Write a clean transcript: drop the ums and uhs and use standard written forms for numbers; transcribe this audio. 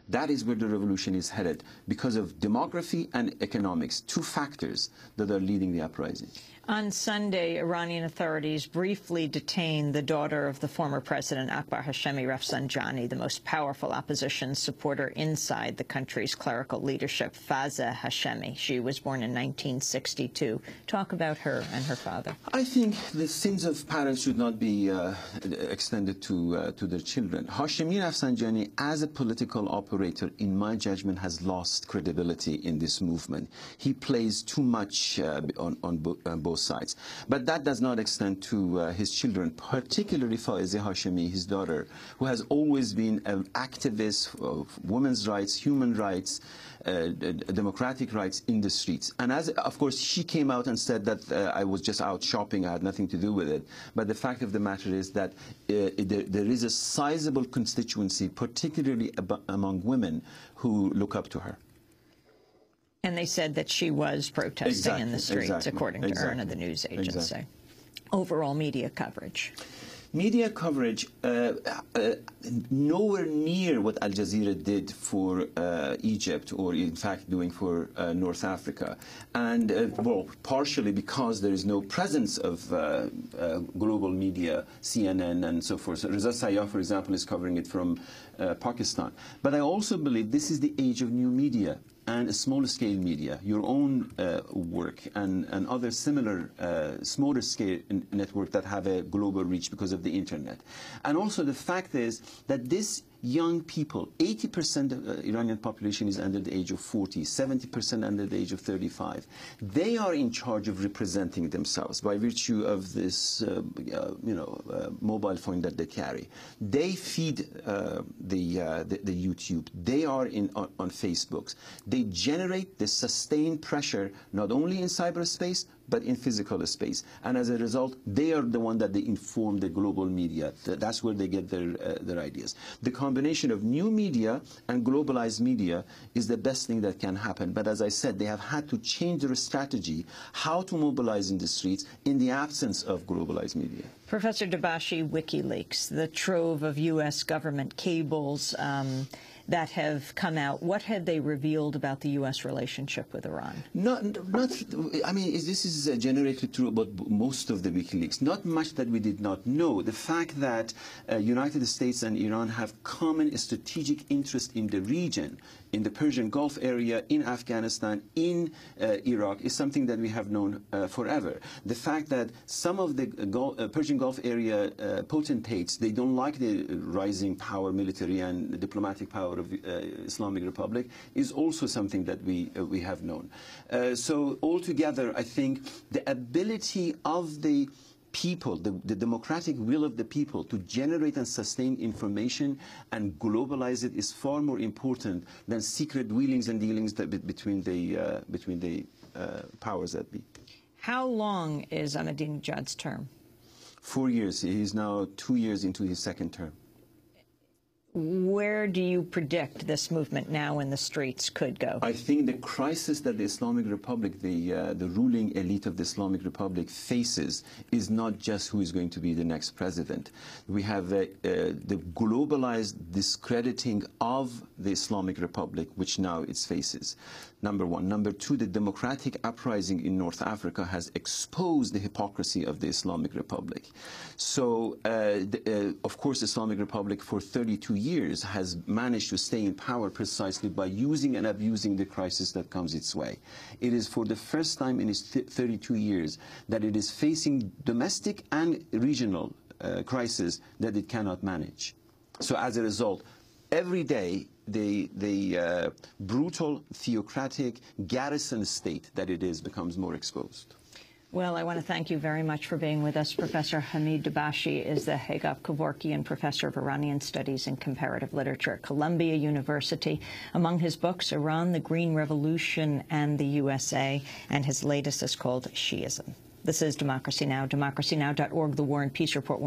That is where the revolution is headed, because of demography and economics, two factors that are leading the uprising. On Sunday, Iranian authorities briefly detained the daughter of the former President Akbar Hashemi-Rafsanjani, the most powerful opposition supporter inside the country's clerical leadership, Faezeh Hashemi. She was born in 1962. Talk about her and her father. I think the sins of parents should not be extended to their children. Hashemi-Rafsanjani, as a political operator, in my judgment, has lost credibility in this movement. He plays too much on both sides. But that does not extend to his children, particularly Faezeh Hashemi, his daughter, who has always been an activist of women's rights, human rights, democratic rights in the streets. And as, of course, she came out and said that I was just out shopping, I had nothing to do with it. But the fact of the matter is that there is a sizable constituency, particularly among women, who look up to her. And they said that she was protesting in the streets, according to IRNA, the news agency. Overall media coverage. Media coverage, nowhere near what Al Jazeera did for Egypt, or in fact doing for North Africa. And, well, partially because there is no presence of global media, CNN and so forth. So Reza Sayyaf, for example, is covering it from Pakistan. But I also believe this is the age of new media and smaller-scale media, your own work and other similar smaller-scale network that have a global reach because of the internet. And also the fact is that this young people, 80% of the Iranian population is under the age of 40, 70% under the age of 35. They are in charge of representing themselves by virtue of this, mobile phone that they carry. They feed the YouTube. They are on Facebook. They generate the sustained pressure not only in cyberspace but in physical space. And as a result, they are the one that they inform the global media. That's where they get their ideas. The combination of new media and globalized media is the best thing that can happen. But as I said, they have had to change their strategy, how to mobilize in the streets in the absence of globalized media. Professor Dabashi, WikiLeaks, the trove of U.S. government cables that have come out, what had they revealed about the U.S. relationship with Iran? I mean, this is generated through about most of the WikiLeaks. Not much that we did not know. The fact that United States and Iran have common strategic interest in the region, in the Persian Gulf area, in Afghanistan, in Iraq, is something that we have known forever. The fact that some of the Persian Gulf area potentates, they don't like the rising power, military and diplomatic power of Islamic Republic, is also something that we have known. So altogether, I think the ability of the people, the democratic will of the people to generate and sustain information and globalize it is far more important than secret wheelings and dealings between the powers that be. How long is Ahmadinejad's term? 4 years. He's now 2 years into his second term. Where do you predict this movement now in the streets could go? I think the crisis that the Islamic Republic, the ruling elite of the Islamic Republic faces is not just who is going to be the next president. We have the globalized discrediting of the Islamic Republic, which now it faces. Number one. Number two, the democratic uprising in North Africa has exposed the hypocrisy of the Islamic Republic. So, of course, the Islamic Republic for 32 years has managed to stay in power precisely by using and abusing the crisis that comes its way. It is for the first time in its 32 years that it is facing domestic and regional crises that it cannot manage. So as a result, every day, the brutal, theocratic, garrison state that it is becomes more exposed. Well, I want to thank you very much for being with us. Professor Hamid Dabashi is the Hagop Kevorkian Professor of Iranian Studies and Comparative Literature at Columbia University. Among his books, Iran, the Green Revolution and the USA, and his latest is called Shiism. This is Democracy Now!, democracynow.org, The War and Peace Report.